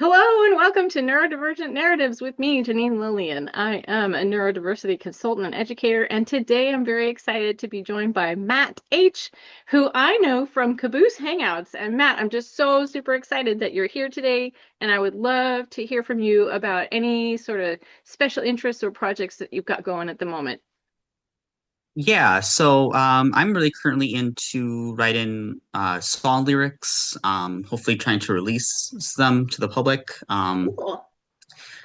Hello and welcome to Neurodivergent Narratives with me, Jenine Lillian. I am a neurodiversity consultant and educator, and today I'm very excited to be joined by Matt H., who I know from Kaboose Hangouts. And Matt, I'm just so super excited that you're here today, and I would love to hear from you about any sort of special interests or projects that you've got going at the moment. I'm really currently into writing song lyrics, hopefully trying to release them to the public. Cool.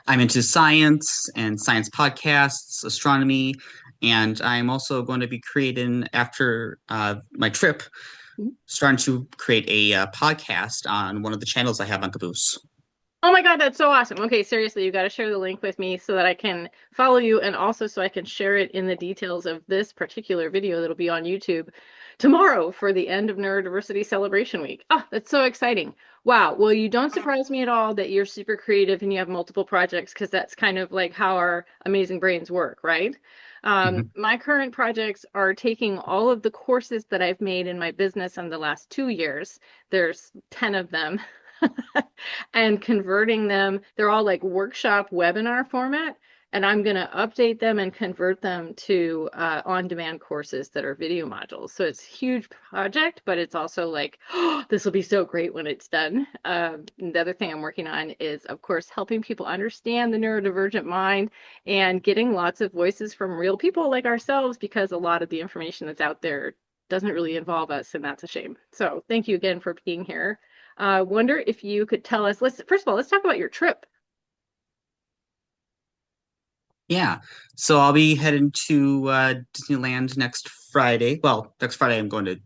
I'm into science and science podcasts, astronomy, and I'm also going to be creating, after my trip, starting to create a podcast on one of the channels I have on Caboose. Oh my God, that's so awesome. Okay, seriously, you got to share the link with me so that I can follow you and also so I can share it in the details of this particular video that'll be on YouTube tomorrow for the end of Neurodiversity Celebration Week. Oh, that's so exciting. Wow. Well, you don't surprise me at all that you're super creative and you have multiple projects because that's kind of like how our amazing brains work, right? Mhm. My current projects are taking all of the courses that I've made in my business in the last 2 years. There's 10 of them and converting them. They're all like workshop webinar format, and I'm going to update them and convert them to on-demand courses that are video modules. So it's a huge project, but it's also like, oh, this will be so great when it's done. The other thing I'm working on is, of course, helping people understand the neurodivergent mind and getting lots of voices from real people like ourselves, because a lot of the information that's out there doesn't really involve us, and that's a shame. So thank you again for being here. Wonder if you could tell us, let's first of all, let's talk about your trip. Yeah, so I'll be heading to Disneyland next Friday. Well, next Friday I'm going to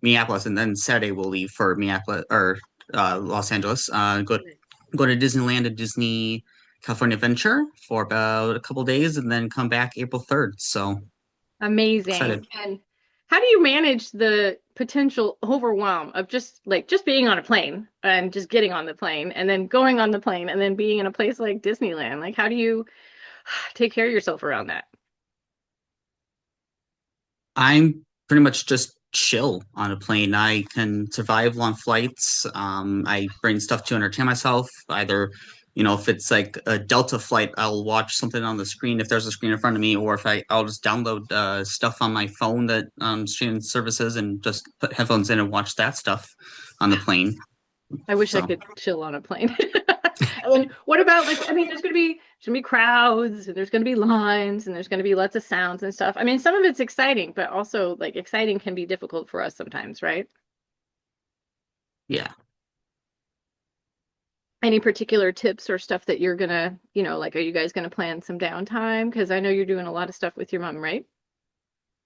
Minneapolis, and then Saturday we'll leave for Minneapolis or Los Angeles. Go to Disneyland and Disney California Adventure for about a couple days, and then come back April 3rd. So Amazing. excited. And how do you manage the potential overwhelm of just being on a plane and just getting on the plane and then going on the plane and then being in a place like Disneyland? Like, how do you take care of yourself around that? I'm pretty much just chill on a plane. I can survive long flights. I bring stuff to entertain myself. Either, if it's like a Delta flight, I'll watch something on the screen if there's a screen in front of me, or if I'll just download stuff on my phone that streaming services and just put headphones in and watch that stuff on the plane. I wish I So could chill on a plane. And then what about like, I mean, there's gonna be crowds and there's gonna be lines and there's gonna be lots of sounds and stuff. I mean, some of it's exciting, but also like exciting can be difficult for us sometimes, right? yeah. Any particular tips or stuff that you're gonna, like, are you guys gonna plan some downtime? Because I know you're doing a lot of stuff with your mom, right?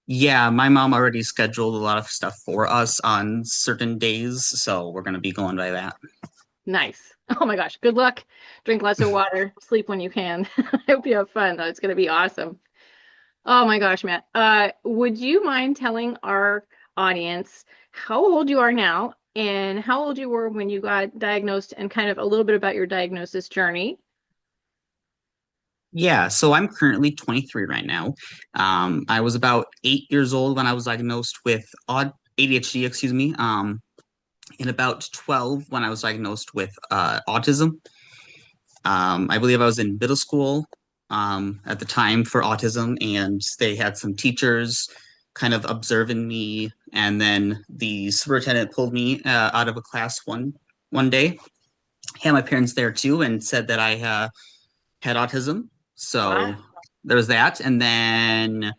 Yeah, my mom already scheduled a lot of stuff for us on certain days, so we're gonna be going by that. Nice. Oh my gosh, good luck. Drink lots of water, sleep when you can. I hope you have fun, though. It's gonna be awesome. Oh my gosh, Matt. Would you mind telling our audience how old you are now and how old you were when you got diagnosed and kind of a little bit about your diagnosis journey? Yeah, so I'm currently 23 right now. I was about 8 years old when I was diagnosed with ADHD, excuse me, and about 12 when I was diagnosed with autism. I believe I was in middle school at the time for autism, and they had some teachers kind of observing me, and then the superintendent pulled me out of a class one day, had my parents there too, and said that I had autism. So Wow. there was that. And then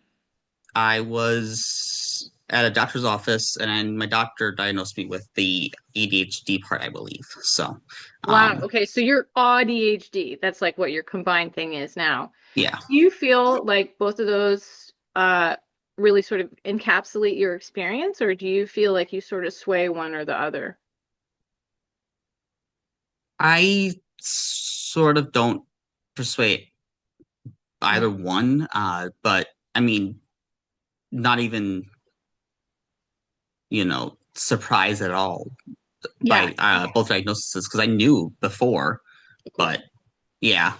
I was at a doctor's office, and then my doctor diagnosed me with the ADHD part, I believe. So, Wow. um, Okay, so you're ADHD. That's like what your combined thing is now. yeah, Do you feel like both of those really sort of encapsulate your experience, or do you feel like you sort of sway one or the other? I sort of don't persuade either Mm. one, but I mean, not even, surprised at all Yeah. by both diagnoses because I knew before, but yeah.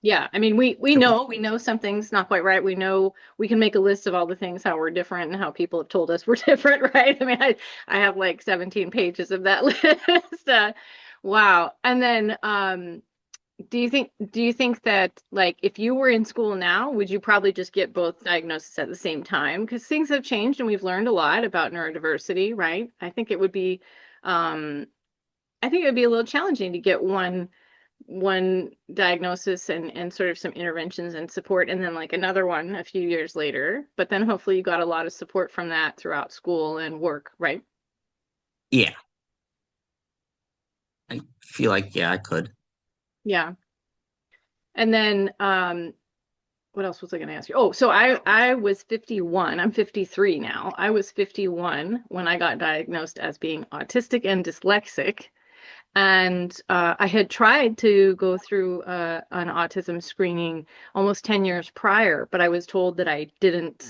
Yeah, I mean, we know something's not quite right. We know we can make a list of all the things how we're different and how people have told us we're different, right? I mean, I have like 17 pages of that list. Wow. And then do you think that like if you were in school now, would you probably just get both diagnoses at the same time? Because things have changed and we've learned a lot about neurodiversity, right? Um I think it would be a little challenging to get one diagnosis and sort of some interventions and support and then like another one a few years later. But then hopefully you got a lot of support from that throughout school and work, right? Yeah, I feel like, yeah, I could. Yeah. And then what else was I going to ask you? Oh, so I was 51. I'm 53 now. I was 51 when I got diagnosed as being autistic and dyslexic. And I had tried to go through an autism screening almost 10 years prior, but I was told that I didn't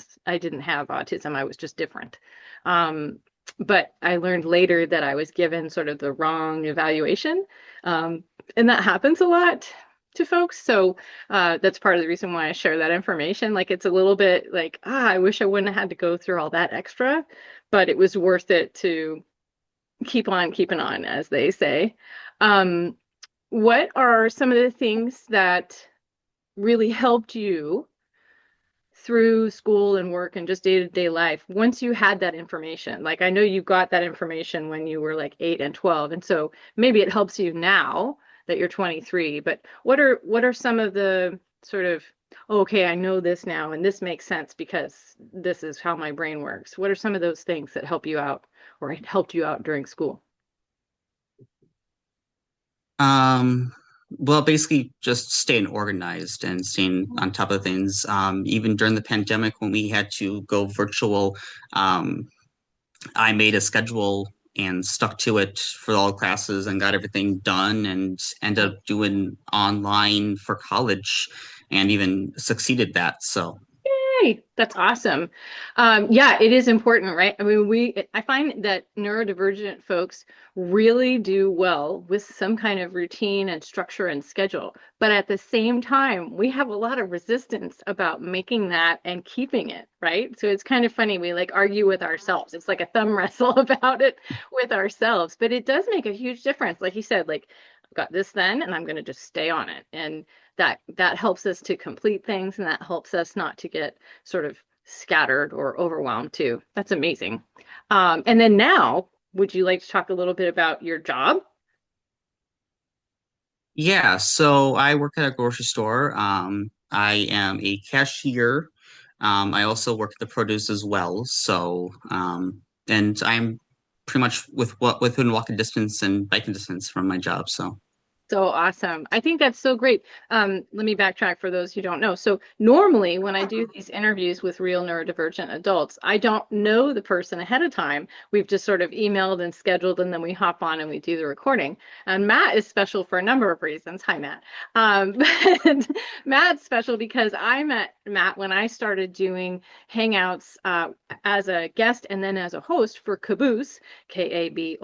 have autism. I was just different. Um, but I learned later that I was given sort of the wrong evaluation. And that happens a lot to folks. So that's part of the reason why I share that information. Like it's a little bit like, I wish I wouldn't have had to go through all that extra, but it was worth it to keep on keeping on, as they say. Um, what are some of the things that really helped you through school and work and just day-to-day life once you had that information? Like I know you got that information when you were like 8 and 12, and so maybe it helps you now that you're 23, but what are some of the sort of, "Oh, okay, I know this now and this makes sense because this is how my brain works." What are some of those things that help you out or helped you out during school? Um, well, basically just staying organized and staying on top of things. Even during the pandemic when we had to go virtual, um, I made a schedule and stuck to it for all classes and got everything done and ended up doing online for college and even succeeded that. So Hey, that's awesome. Yeah, it is important, right? I mean, I find that neurodivergent folks really do well with some kind of routine and structure and schedule. But at the same time, we have a lot of resistance about making that and keeping it, right? So it's kind of funny. We like argue with ourselves. It's like a thumb wrestle about it with ourselves. But it does make a huge difference. Like you said, like I've got this then, and I'm going to just stay on it. And that helps us to complete things and that helps us not to get sort of scattered or overwhelmed too. That's amazing. And then now, would you like to talk a little bit about your job? yeah, so I work at a grocery store. I am a cashier. I also work at the produce as well. And I'm pretty much within walking distance and biking distance from my job. So So awesome. I think that's so great. Let me backtrack for those who don't know. So normally when I do these interviews with real neurodivergent adults, I don't know the person ahead of time. We've just sort of emailed and scheduled, and then we hop on and we do the recording. And Matt is special for a number of reasons. Hi, Matt. But Matt's special because I met Matt when I started doing Hangouts as a guest and then as a host for Caboose, Kaboose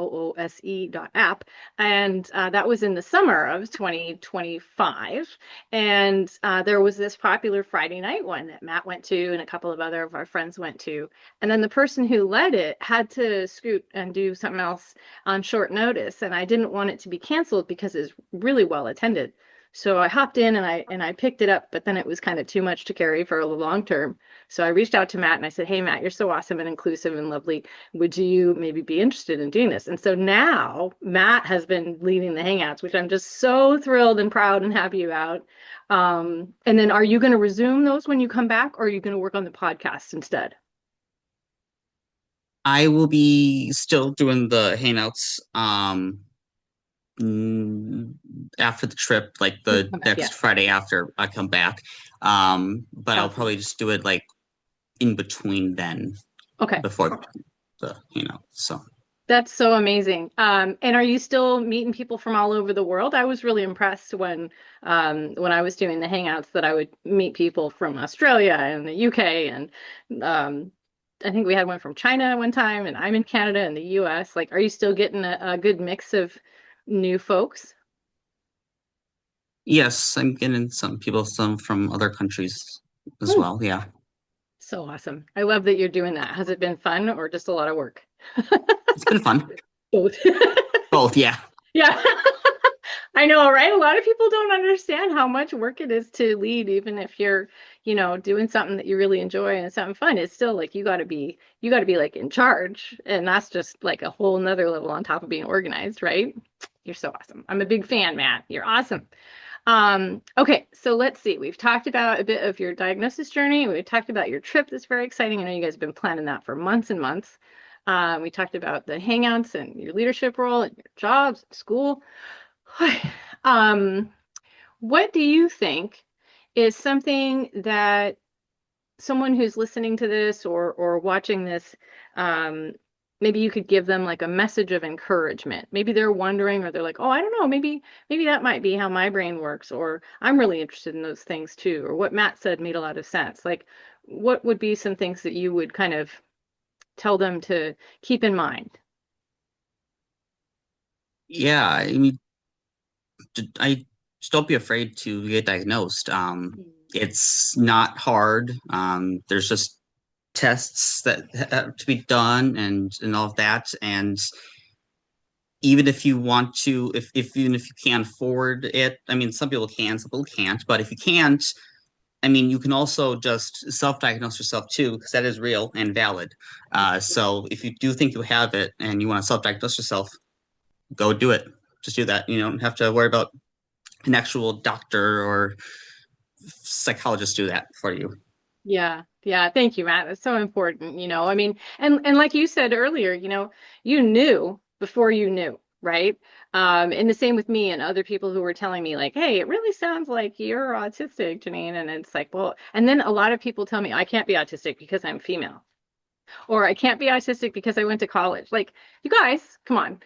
app, that was in the summer of 2025. And there was this popular Friday night one that Matt went to and a couple of other of our friends went to. And then the person who led it had to scoot and do something else on short notice. And I didn't want it to be canceled because it's really well attended. So I hopped in and I picked it up, but then it was kind of too much to carry for the long term. So I reached out to Matt and I said, "Hey Matt, you're so awesome and inclusive and lovely. Would you maybe be interested in doing this?" And so now Matt has been leading the Hangouts, which I'm just so thrilled and proud and happy about. And then are you going to resume those when you come back, or are you going to work on the podcast instead? I will be still doing the hangouts mm, after the trip, like When you the come back, yeah. next Friday after I come back. But I'll Awesome. probably just do it like in between then Okay. before so. That's so amazing. And are you still meeting people from all over the world? I was really impressed when I was doing the Hangouts that I would meet people from Australia and the UK and I think we had one from China one time, and I'm in Canada and the US. Like, are you still getting a good mix of new folks? Yes, I'm getting some people, some from other countries as Hmm, well. Yeah, so awesome. I love that you're doing that. Has it been fun or just a lot of work? it's been fun. Both. Both, yeah. Yeah. I know, right? A lot of people don't understand how much work it is to lead, even if you're, doing something that you really enjoy and something fun. It's still like you got to be like in charge. And that's just like a whole nother level on top of being organized, right? You're so awesome. I'm a big fan, Matt. You're awesome. Okay, so let's see. We've talked about a bit of your diagnosis journey. We've talked about your trip that's very exciting. I know you guys have been planning that for months and months. We talked about the hangouts and your leadership role and your jobs, school. Um, what do you think is something that someone who's listening to this or watching this, um, maybe you could give them like a message of encouragement. Maybe they're wondering or they're like, oh, I don't know, maybe that might be how my brain works, or I'm really interested in those things too, or what Matt said made a lot of sense. Like, what would be some things that you would kind of tell them to keep in mind? Yeah, I mean, I just don't be afraid to get diagnosed. It's not hard. There's just tests that have to be done and all of that. And even if you want to, if even if you can't afford it, I mean, some people can, some people can't. But if you can't, I mean, you can also just self-diagnose yourself too, because that is real and valid. So if you do think you have it and you want to self-diagnose yourself, go do it. Just do that. You don't have to worry about an actual doctor or psychologist do that for you. Yeah, yeah. Thank you, Matt. That's so important. I mean, and like you said earlier, you knew before you knew, right? And the same with me and other people who were telling me, like, hey, it really sounds like you're autistic, Janine. And it's like, well, and then a lot of people tell me I can't be autistic because I'm female, or I can't be autistic because I went to college. Like, you guys, come on.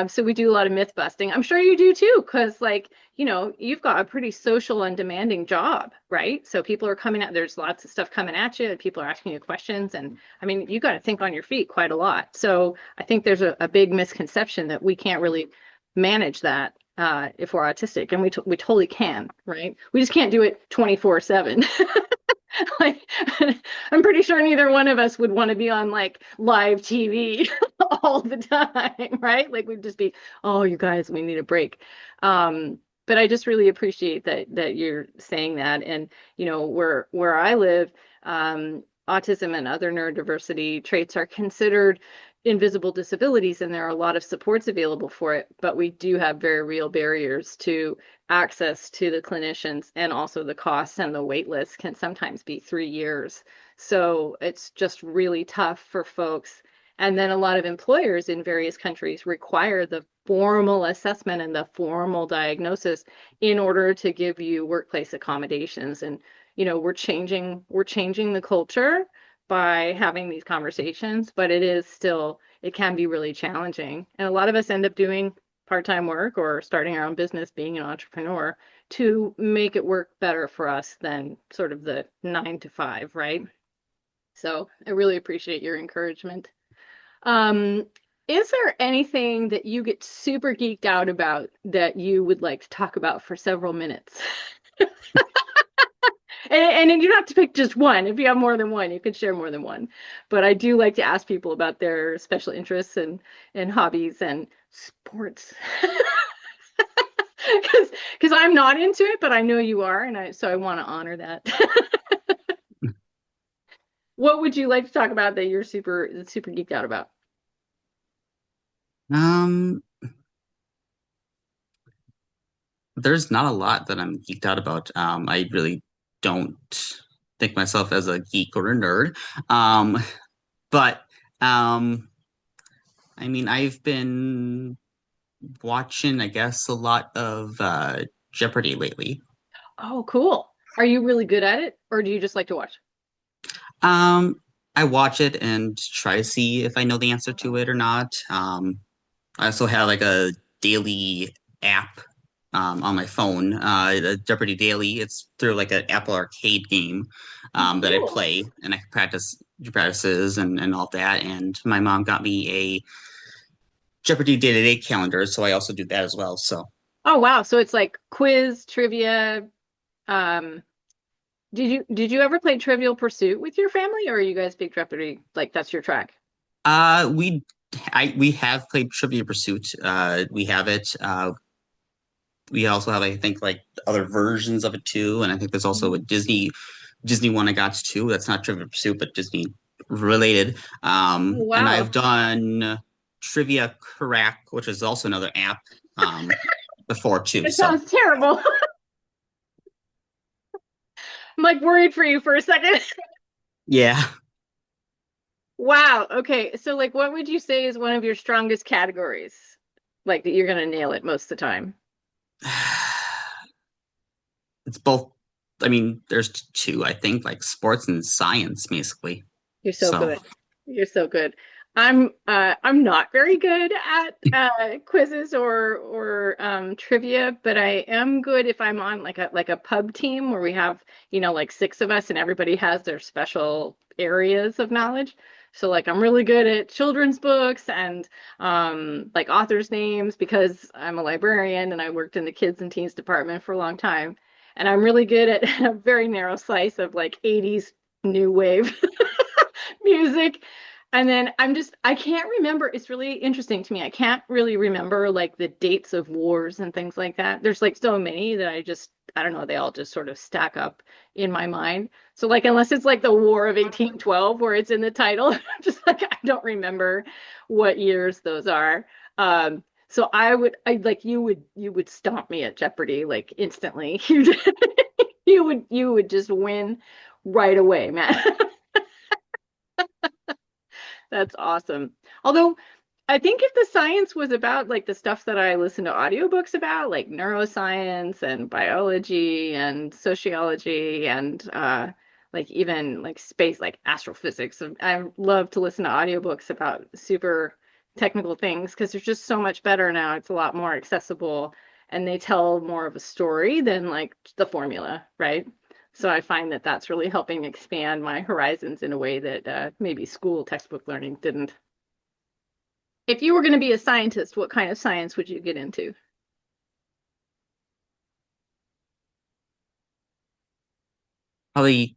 So we do a lot of myth busting. I'm sure you do too, because like, you've got a pretty social and demanding job, right? So people are coming at, there's lots of stuff coming at you, and people are asking you questions. And I mean, you got to think on your feet quite a lot. So I think there's a big misconception that we can't really manage that if we're autistic, and we totally can, right? We just can't do it 24/7. Like, I'm pretty sure neither one of us would want to be on like live TV all the time, right? Like we'd just be, oh, you guys, we need a break. But I just really appreciate that you're saying that. And where I live, autism and other neurodiversity traits are considered invisible disabilities, and there are a lot of supports available for it, but we do have very real barriers to access to the clinicians, and also the costs, and the wait list can sometimes be 3 years. So it's just really tough for folks. And then a lot of employers in various countries require the formal assessment and the formal diagnosis in order to give you workplace accommodations. And we're changing the culture by having these conversations, but it can be really challenging. And a lot of us end up doing part-time work or starting our own business, being an entrepreneur to make it work better for us than sort of the 9 to 5, right? So I really appreciate your encouragement. Um, is there anything that you get super geeked out about that you would like to talk about for several minutes? And you don't have to pick just one. If you have more than one, you can share more than one. But I do like to ask people about their special interests and hobbies and sports. Because I'm not into it, but I know you are, and so I want to honor that. What would you like to talk about that you're super geeked out about? Um, there's not a lot that I'm geeked out about. I really don't think myself as a geek or a nerd. But um, I mean, I've been watching, I guess, a lot of Jeopardy lately. Oh, cool. Are you really good at it, or do you just like to watch? Um, I watch it and try to see if I know the answer to it or not. I also have like a daily app on my phone, Jeopardy Daily. It's through like an Apple Arcade game Oh, that I cool. play, and I can practice practices and all that. And my mom got me a Jeopardy day-to-day calendar, so I also do that as well. So, Oh, wow. So it's like quiz, trivia. Um, did you ever play Trivial Pursuit with your family, or are you guys big Jeopardy? Like that's your track? uh, we we have played Trivia Pursuit. We have it. we also have, I think, like other versions of it too, and I think there's also a Mhm. Disney one I got too. That's not Trivial Pursuit, but Disney related. Oh, And wow. I've done Trivia Crack, which is also another app, before too. It So sounds terrible. I'm like worried for you for a second. yeah. Wow. Okay. So like what would you say is one of your strongest categories? Like that you're gonna nail it most of the time. It's both. I mean, there's two, I think, like sports and science, basically. You're so So good. You're so good. I'm not very good at quizzes or trivia, but I am good if I'm on like a pub team where we have, like six of us and everybody has their special areas of knowledge. So like I'm really good at children's books and like authors' names because I'm a librarian and I worked in the kids and teens department for a long time. And I'm really good at a very narrow slice of like 80s new wave music. And then I can't remember. It's really interesting to me. I can't really remember like the dates of wars and things like that. There's like so many that I don't know, they all just sort of stack up in my mind. So like unless it's like the War of 1812 where it's in the title, just like I don't remember what years those are. So I like you would stomp me at Jeopardy like instantly. You would just win right away, man. That's awesome. Although I think if the science was about like the stuff that I listen to audiobooks about, like neuroscience and biology and sociology and like even like space, like astrophysics, I love to listen to audiobooks about super technical things because they're just so much better now. It's a lot more accessible and they tell more of a story than like the formula, right? So I find that that's really helping expand my horizons in a way that maybe school textbook learning didn't. If you were going to be a scientist, what kind of science would you get into? probably,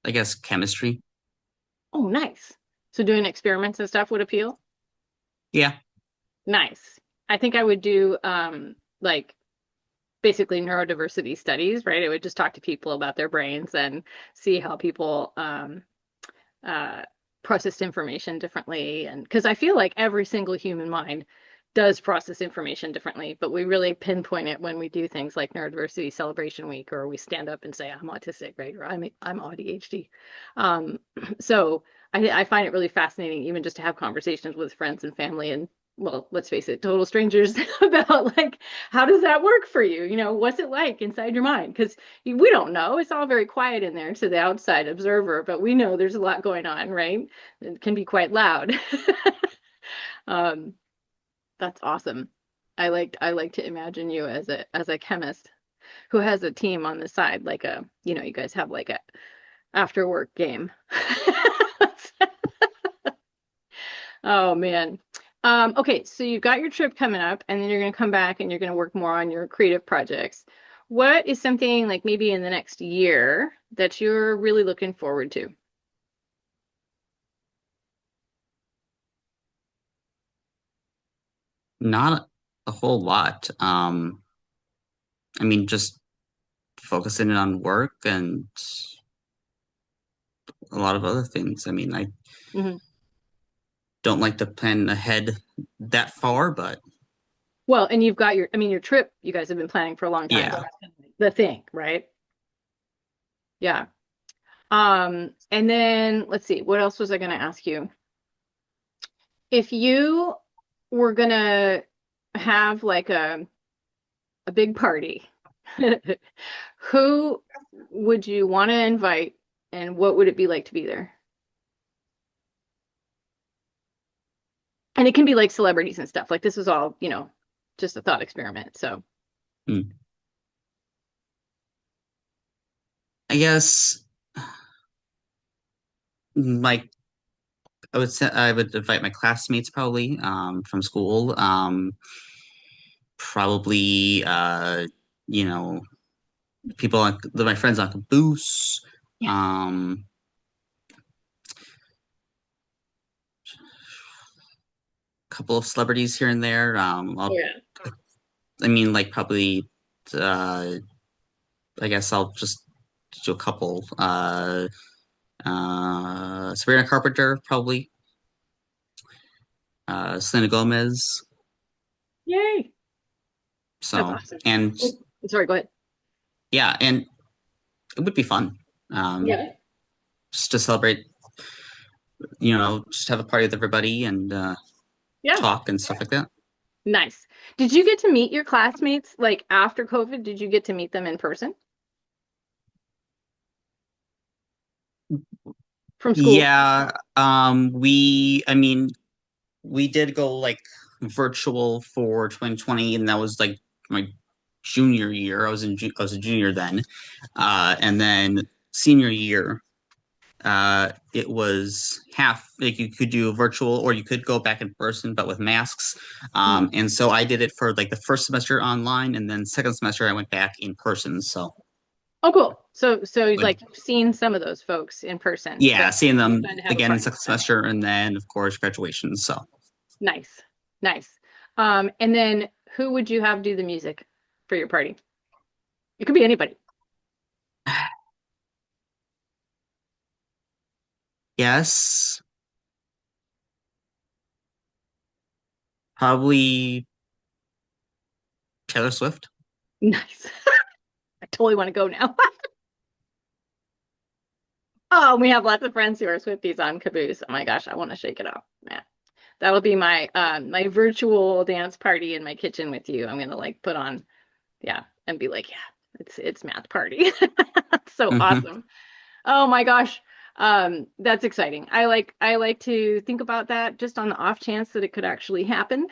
I guess, chemistry. Oh, nice. So doing experiments and stuff would appeal? Yeah. Nice. I think I would do like basically neurodiversity studies, right? I would just talk to people about their brains and see how people uh, processed information differently. And because I feel like every single human mind does process information differently, but we really pinpoint it when we do things like Neurodiversity Celebration Week, or we stand up and say, I'm autistic, right? Or I'm ADHD. Um, so I find it really fascinating, even just to have conversations with friends and family and well, let's face it, total strangers about like, how does that work for you? What's it like inside your mind? Because we don't know. It's all very quiet in there to the outside observer, but we know there's a lot going on, right? It can be quite loud. Um, that's awesome. I like to imagine you as a chemist who has a team on the side, like you guys have like a after work game. Oh man. Okay, so you've got your trip coming up, and then you're going to come back and you're going to work more on your creative projects. What is something like maybe in the next year that you're really looking forward to? Not a whole lot. I mean, just focusing on work and a lot of other things. I mean, I Mhm. don't like to plan ahead that far, but Well, and you've got your trip you guys have been planning for a long time. So yeah. that's kind of the thing, right? Yeah. And then let's see, what else was I going to ask you? If you were going to have like a big party, who would you want to invite and what would it be like to be there? And it can be like celebrities and stuff. Like this is all, just a thought experiment. So, Hmm. I guess like I would invite my classmates probably from school. Probably you know, people on my friends on Caboose. yeah. Um couple of celebrities here and there. Oh, yeah. I mean, like probably, uh, I guess I'll just do a couple. Sabrina Carpenter, probably. Selena Gomez. Yay. That's So, awesome. and Oh, sorry, go ahead. yeah, and it would be fun. Yeah. Just to celebrate, just have a party with everybody and Yeah. talk and stuff like that. Nice. Did you get to meet your classmates like after COVID? Did you get to meet them in person from school? Yeah, I mean, we did go like virtual for 2020, and that was like my junior year. I was a junior then, and then senior year, it was half like you could do virtual or you could go back in person, but with masks. Mhm. And so I did it for like the first semester online, and then second semester I went back in person. So Oh, cool. So would like you've seen some of those folks in person. So yeah, seeing it'd be them fun to have a again in party second with them. semester, and then of course graduation. So Nice. Nice. And then who would you have do the music for your party? It could be anybody. yes, probably Taylor Swift. Nice. I totally want to go now. Oh, we have lots of friends who are Swifties on Caboose. Oh my gosh, I want to shake it off. Man, that'll be my virtual dance party in my kitchen with you. I'm gonna like put on, yeah, and be like, yeah, it's math party. So Hmm. awesome. Oh my gosh. That's exciting. I like to think about that just on the off chance that it could actually happen.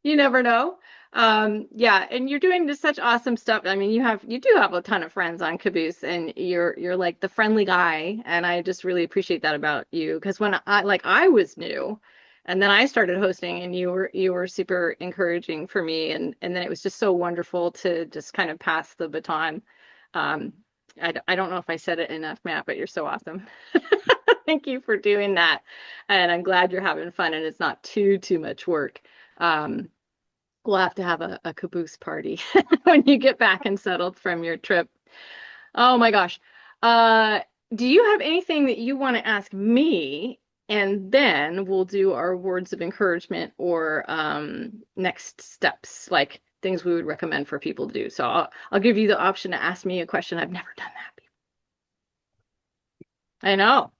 You never know. Yeah, and you're doing just such awesome stuff. I mean, you do have a ton of friends on Caboose, and you're like the friendly guy, and I just really appreciate that about you. Because when I was new, and then I started hosting, and you were super encouraging for me, and then it was just so wonderful to just kind of pass the baton. Um, I don't know if I said it enough, Matt, but you're so awesome. Thank you for doing that, and I'm glad you're having fun, and it's not too much work. Um, We'll have to have a caboose party when you get back and settled from your trip. Oh my gosh. Uh, do you have anything that you want to ask me? And then we'll do our words of encouragement or next steps, like things we would recommend for people to do. So I'll give you the option to ask me a question. I've never done that before. I know.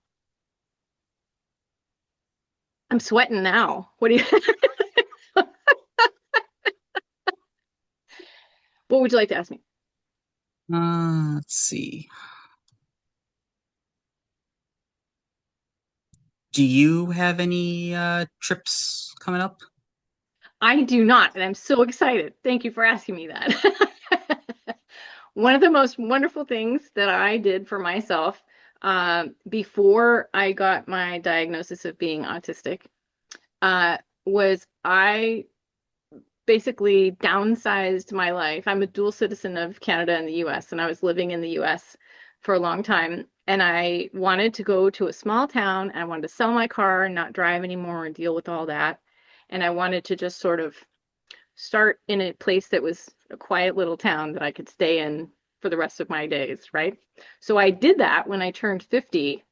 I'm sweating now. What do you what would you like to ask me? Let's see. Do you have any trips coming up? I do not, and I'm so excited. Thank you for asking me that. One of the most wonderful things that I did for myself before I got my diagnosis of being autistic was I basically downsized my life. I'm a dual citizen of Canada and the US, and I was living in the US for a long time. And I wanted to go to a small town. I wanted to sell my car and not drive anymore and deal with all that. And I wanted to just sort of start in a place that was a quiet little town that I could stay in for the rest of my days, right? So I did that when I turned 50.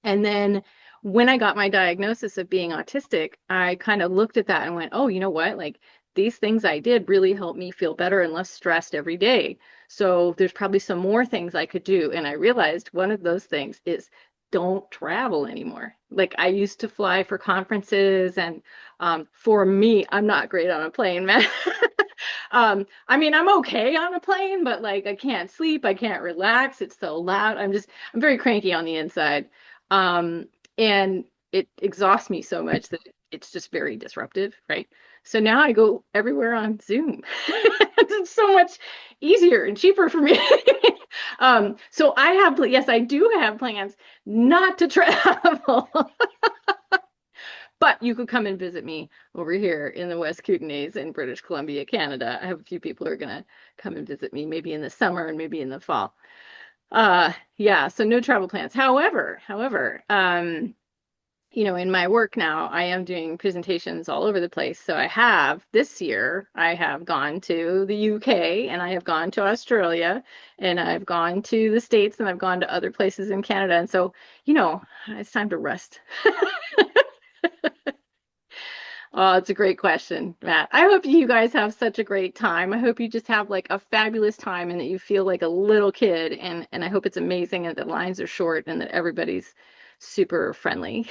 And then when I got my diagnosis of being autistic, I kind of looked at that and went, oh, you know what? Like these things I did really helped me feel better and less stressed every day. So there's probably some more things I could do. And I realized one of those things is don't travel anymore. Like I used to fly for conferences, and for me, I'm not great on a plane, man. I mean, I'm okay on a plane, but like I can't sleep, I can't relax. It's so loud. I'm very cranky on the inside. Um, and it exhausts me so much that it's just very disruptive, right? So now I go everywhere on Zoom. It's so much easier and cheaper for me. So yes, I do have plans not to travel, but you could come and visit me over here in the West Kootenays in British Columbia, Canada. I have a few people who are gonna come and visit me, maybe in the summer and maybe in the fall. Yeah, so no travel plans. However, in my work now, I am doing presentations all over the place. So this year, I have gone to the UK and I have gone to Australia and I've gone to the States and I've gone to other places in Canada. And so, it's time to rest. Oh, it's a great question, Matt. I hope you guys have such a great time. I hope you just have like a fabulous time and that you feel like a little kid. And I hope it's amazing and that lines are short and that everybody's super friendly.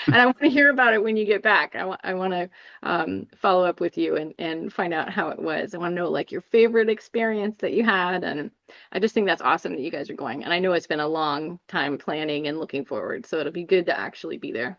And I want to hear about it when you get back. I want to follow up with you and find out how it was. I want to know like your favorite experience that you had. And I just think that's awesome that you guys are going. And I know it's been a long time planning and looking forward. So it'll be good to actually be there.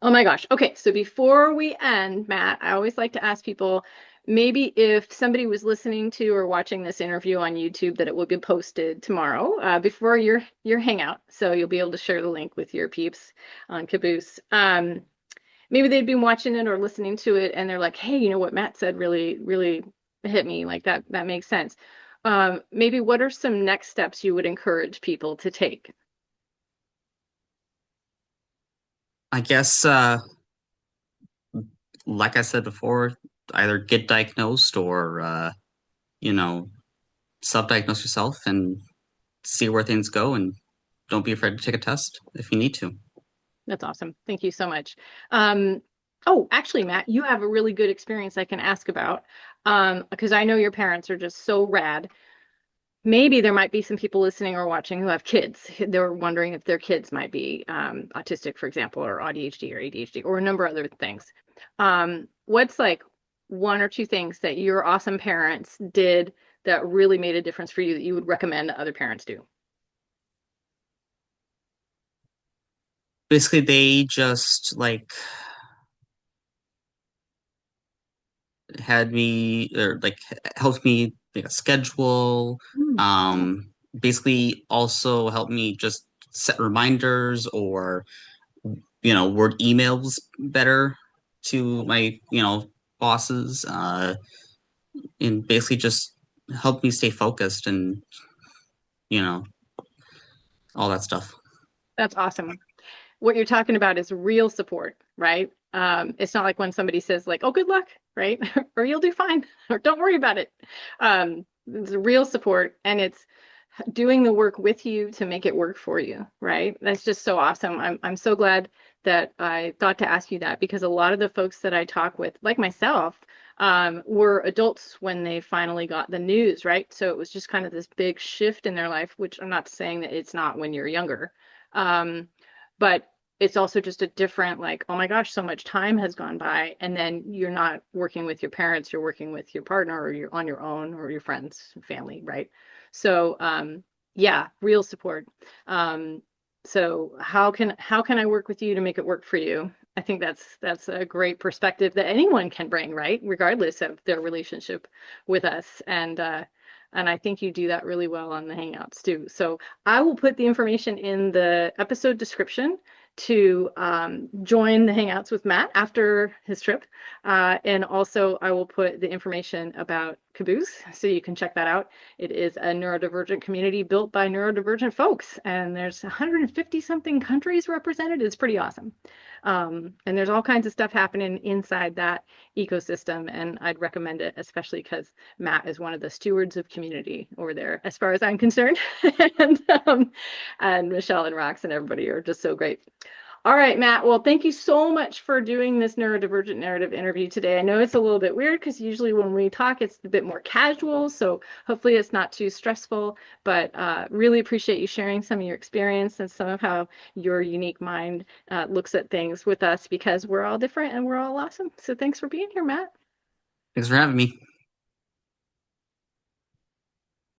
Oh my gosh. Okay, so before we end, Matt, I always like to ask people maybe if somebody was listening to or watching this interview on YouTube that it will be posted tomorrow before your hangout. So you'll be able to share the link with your peeps on Caboose. Maybe they'd been watching it or listening to it and they're like, hey, you know what Matt said really, really hit me. Like that makes sense. Maybe what are some next steps you would encourage people to take? I guess, like I said before, either get diagnosed or, you know, self-diagnose yourself and see where things go, and don't be afraid to take a test if you need to. That's awesome. Thank you so much. Oh, actually, Matt, you have a really good experience I can ask about because I know your parents are just so rad. Maybe there might be some people listening or watching who have kids. They're wondering if their kids might be autistic, for example, or ADHD or ADHD or a number of other things. What's like one or two things that your awesome parents did that really made a difference for you that you would recommend other parents do? Basically, they just like had me or like helped me make a schedule. Mm. Um, Basically also helped me just set reminders or word emails better to my bosses. And basically just helped me stay focused and you know all that stuff. That's awesome. What you're talking about is real support, right? It's not like when somebody says like, "Oh, good luck," right? Or you'll do fine, or don't worry about it. It's real support, and it's doing the work with you to make it work for you, right? That's just so awesome. I'm so glad that I thought to ask you that because a lot of the folks that I talk with, like myself, were adults when they finally got the news, right? So it was just kind of this big shift in their life, which I'm not saying that it's not when you're younger. Um, but it's also just a different, like, oh my gosh, so much time has gone by. And then you're not working with your parents, you're working with your partner or you're on your own or your friends, family, right? So yeah, real support. Um, so how can I work with you to make it work for you? I think that's a great perspective that anyone can bring, right? Regardless of their relationship with us. And I think you do that really well on the Hangouts too. So I will put the information in the episode description to join the Hangouts with Matt after his trip. And also, I will put the information about Caboose so you can check that out. It is a neurodivergent community built by neurodivergent folks, and there's 150 something countries represented. It's pretty awesome. And there's all kinds of stuff happening inside that ecosystem, and I'd recommend it, especially because Matt is one of the stewards of community over there, as far as I'm concerned. and, and Michelle and Rox and everybody are just so great. All right, Matt. Well, thank you so much for doing this neurodivergent narrative interview today. I know it's a little bit weird because usually when we talk, it's a bit more casual. So hopefully it's not too stressful, but really appreciate you sharing some of your experience and some of how your unique mind looks at things with us because we're all different and we're all awesome. So thanks for being here, Matt. Thanks for having me.